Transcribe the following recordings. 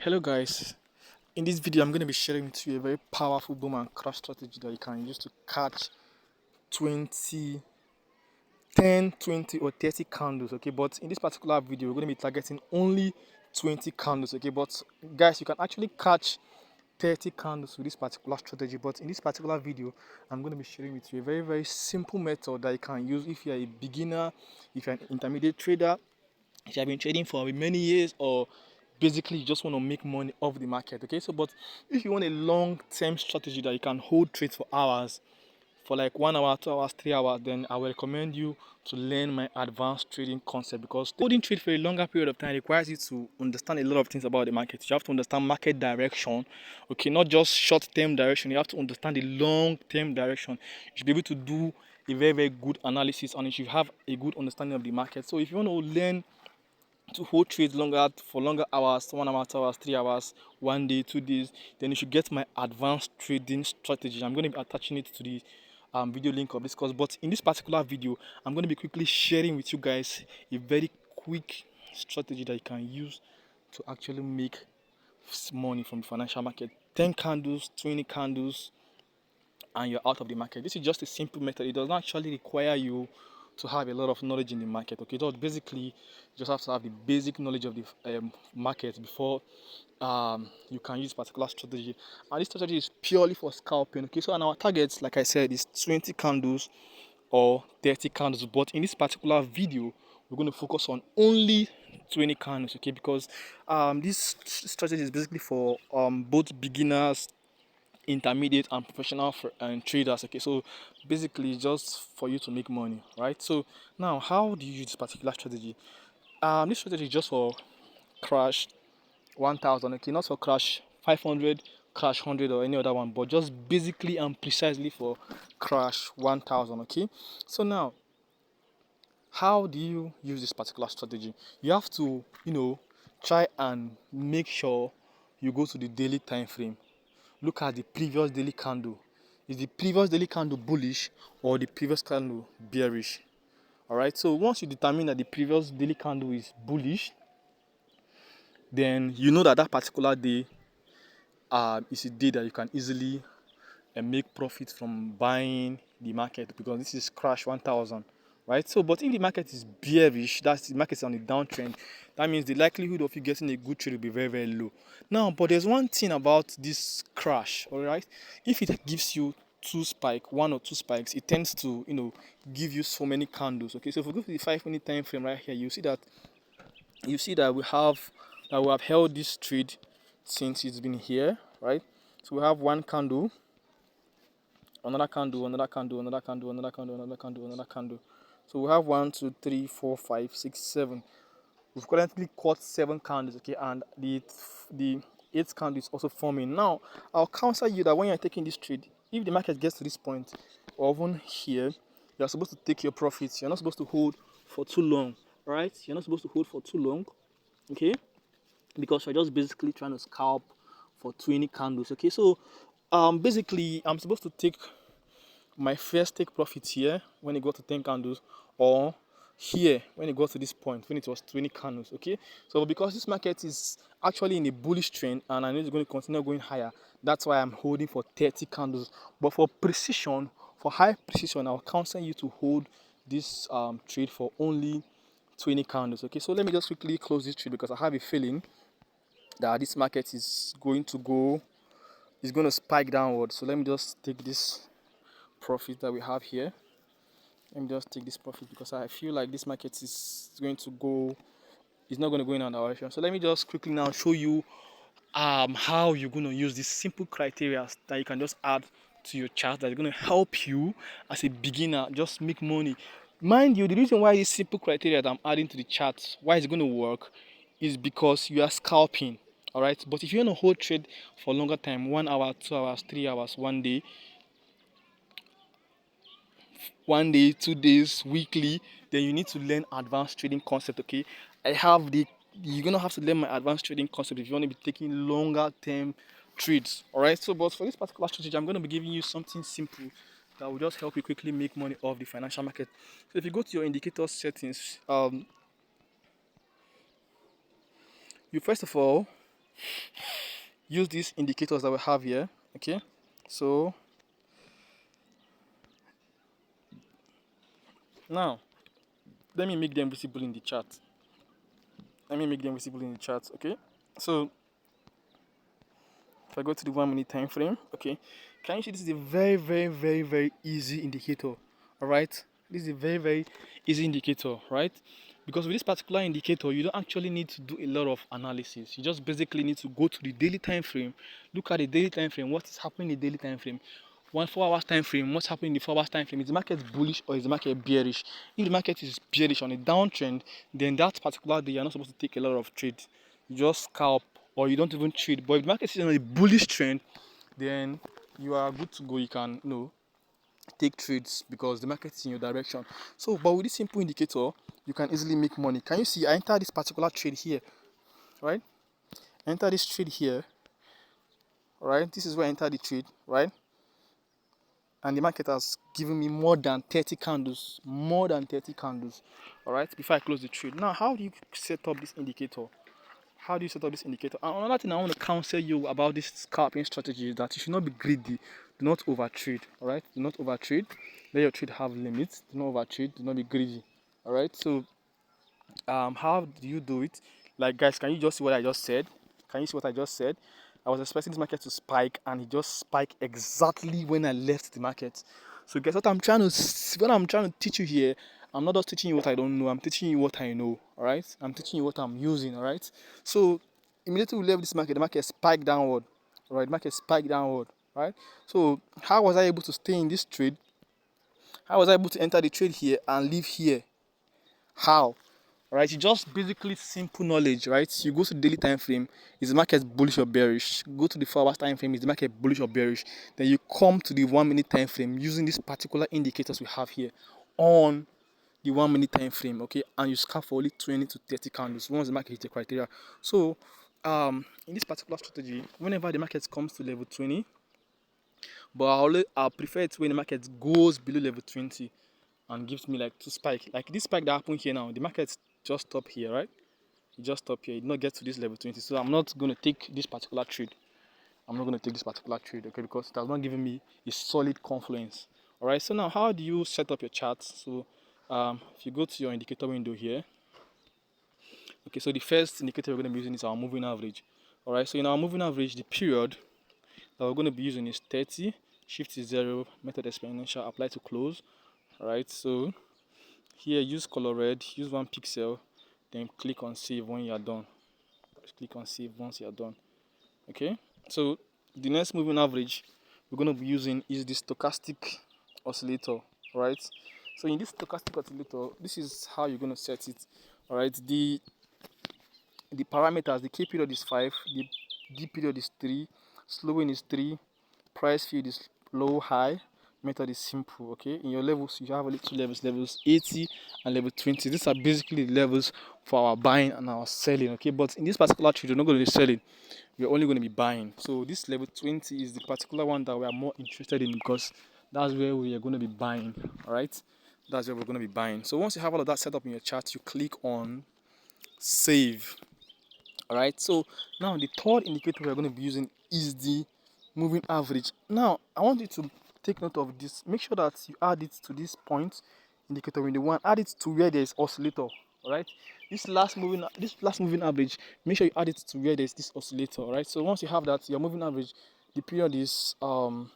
Hello guys, in this video I'm going to be sharing with you a very powerful boom and crash strategy that you can use to catch 20, 10, 20 or 30 candles, okay? But in this particular video we're going to be targeting only 20 candles, okay? But guys, you can actually catch 30 candles with this particular strategy. But in this particular video I'm going to be sharing with you a very simple method that you can use if you're a beginner, if you're an intermediate trader, if you have been trading for many years, or basically you just want to make money off the market. Okay, so but if you want a long-term strategy that you can hold trades for hours, for like 1 hour, 2 hours, 3 hours, then I will recommend you to learn my advanced trading concept, because holding trade for a longer period of time requires you to understand a lot of things about the market. You have to understand market direction, okay, not just short-term direction. You have to understand the long-term direction. You should be able to do a very good analysis, and you should have a good understanding of the market. So if you want to learn to hold trades for longer hours, 1 hour, 2 hours, 3 hours, 1 day, 2 days, then you should get my advanced trading strategy. I'm going to be attaching it to the video link of this course. But in this particular video, I'm going to be quickly sharing with you guys a very quick strategy that you can use to actually make money from the financial market. 10 candles, 20 candles, and you're out of the market. This is just a simple method. It does not actually require you to have a lot of knowledge in the market. Okay, so basically you just have to have the basic knowledge of the market before you can use particular strategy. And this strategy is purely for scalping. Okay, so and our targets, like I said, is 20 candles or 30 candles. But in this particular video, we're going to focus on only 20 candles. Okay, because this strategy is basically for both beginners, intermediate, and professional and traders. Okay, so basically just for you to make money, right? So now, how do you use this particular strategy? This strategy is just for crash 1000, okay, not for crash 500, crash 100, or any other one, but just basically and precisely for crash 1000. Okay, so now, how do you use this particular strategy? You have to, try and make sure you go to the daily time frame. Look at the previous daily candle. Is the previous daily candle bullish or the previous candle bearish? All right, so once you determine that the previous daily candle is bullish, then you know that that particular day is a day that you can easily make profit from buying the market, because this is crash 1000, right? So but if the market is bearish, that's the market is on a downtrend, that means the likelihood of you getting a good trade will be very low. Now, but there's one thing about this crash, all right? If it gives you one or two spikes, it tends to give you so many candles. Okay, so if we go to the 5 minute time frame right here, you see that we have held this trade since it's been here, right? So we have one candle, another candle, another candle, another candle, another candle, another candle, another candle. So we have 1, 2, 3, 4, 5, 6, 7. We've currently caught 7 candles, okay, and the 8th candle is also forming. Now, I'll counsel you that when you're taking this trade, if the market gets to this point, or even here, you're supposed to take your profits. You're not supposed to hold for too long, right? You're not supposed to hold for too long, okay? Because you're just basically trying to scalp for 20 candles, okay? So basically I'm supposed to take my first take profit here when it got to 10 candles, or here when it got to this point when it was 20 candles. Okay, so because this market is actually in a bullish trend and I know it's going to continue going higher, that's why I'm holding for 30 candles. But for precision, for high precision, I'll counsel you to hold this trade for only 20 candles. Okay, so let me just quickly close this trade, because I have a feeling that this market is going to spike downward. So let me just take this profit that we have here. Let me just take this profit, because I feel like this market is not going to go in another direction. So let me just quickly now show you how you're going to use these simple criteria that you can just add to your chart, that is going to help you as a beginner just make money. Mind you, the reason why these simple criteria that I'm adding to the chart, why it's going to work, is because you are scalping. All right, but if you want to hold trade for longer time, 1 hour, 2 hours, 3 hours, 1 day, 1 day, 2 days, weekly, then you need to learn advanced trading concept. Okay, you're gonna have to learn my advanced trading concept if you want to be taking longer term trades. All right, so but for this particular strategy, I'm going to be giving you something simple that will just help you quickly make money off the financial market. So if you go to your indicator settings, you first of all use these indicators that we have here. Okay, so now let me make them visible in the chart. Okay, so if I go to the 1 minute time frame, okay, can you see this is a very, very, very, very easy indicator? All right, this is a very, very easy indicator, right? Because with this particular indicator, you don't actually need to do a lot of analysis. You just basically need to go to the daily time frame, look at the daily time frame, what is happening in the daily time frame. 4 hours time frame, what's happening in the 4 hours time frame? Is the market bullish or is the market bearish? If the market is bearish on a downtrend, then that particular day you're not supposed to take a lot of trades. You just scalp or you don't even trade. But if the market is on a bullish trend, then you are good to go. You can, take trades because the market is in your direction. So, but with this simple indicator, you can easily make money. Can you see? I enter this particular trade here, right? Enter this trade here, right? This is where I enter the trade, right? And the market has given me more than 30 candles, all right, before I close the trade. Now, how do you set up this indicator? And another thing I want to counsel you about this scalping strategy is that you should not be greedy. Do not overtrade. All right, do not overtrade. Let your trade have limits. Do not overtrade. Do not be greedy. All right. So, how do you do it? Like, guys, can you just see what I just said? I was expecting this market to spike, and it just spiked exactly when I left the market. So, guess what I'm trying to teach you here. I'm not just teaching you what I don't know. I'm teaching you what I know. All right. I'm teaching you what I'm using. All right. So, immediately we left this market, the market spiked downward. All right. The market spiked downward. Right. So, how was I able to stay in this trade? How was I able to enter the trade here and leave here? How? Right, you just basically simple knowledge, right? You go to the daily time frame, is the market bullish or bearish? Go to the 4 hours time frame, is the market bullish or bearish? Then you come to the 1 minute time frame using these particular indicators we have here on the 1 minute time frame, okay? And you scalp for only 20 to 30 candles once the market hits the criteria. So, in this particular strategy, whenever the market comes to level 20, but I'll prefer it when the market goes below level 20 and gives me like two spike. Like this spike that happened here now, the market just stop here, right? It just stop here. It did not get to this level 20. So I'm not going to take this particular trade. Okay, because it has not given me a solid confluence. All right. So now, how do you set up your chart? So, if you go to your indicator window here, okay. So the first indicator we're going to be using is our moving average. All right. So in our moving average, the period that we're going to be using is 30. Shift is 0. Method exponential. Apply to close. All right. So here, use color red. Use 1 pixel. Then click on save when you are done. Click on save once you are done. Okay, so the next moving average we're going to be using is the stochastic oscillator. Right, so in this stochastic oscillator, this is how you're going to set it. All right, the parameters, the K period is 5, the D period is 3, slowing is 3, price field is low, high, method is simple. Okay, in your levels you have only two levels 80 and level 20. These are basically the levels for our buying and our selling. Okay, but in this particular trade you're not going to be selling, we're only going to be buying. So this level 20 is the particular one that we are more interested in because that's where we are going to be buying. All right, that's where we're going to be buying. So once you have all of that set up in your chart, you click on save. All right, so now the third indicator we're going to be using is the moving average. Now I want you to take note of this. Make sure that you add it to this point indicator window one. Add it to where there is oscillator. All right, this last moving average, make sure you add it to where there is this oscillator. All right, so once you have that, your moving average, the period is hold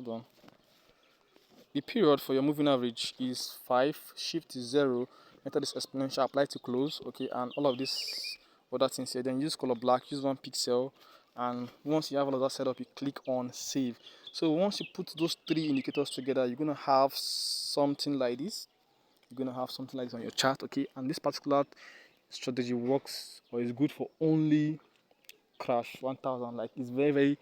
on. The period for your moving average is 5, shift is 0, method is exponential, apply to close, okay, and all of this other things here. Then use color black, use 1 pixel, and once you have all of that set up, you click on save. So once you put those three indicators together, you're gonna have something like this. On your chart, okay, and this particular strategy works or is good for only crash 1000. Like it's very, very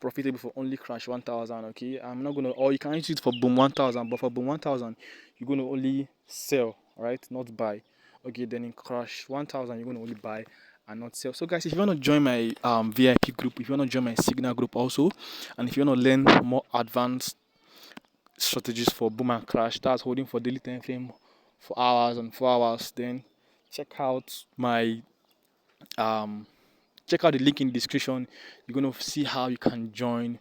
profitable for only crash 1000. Okay, I'm not gonna, or you can use it for boom 1000, but for boom 1000 you're gonna only sell, right, not buy. Okay, then in crash 1000 you're gonna only buy and not sell. So guys, if you want to join my VIP group, if you want to join my signal group also, and if you want to learn more advanced strategies for boom and crash, that's holding for daily time frame for hours and 4 hours, then check out my um check out the link in the description. You're gonna see how you can join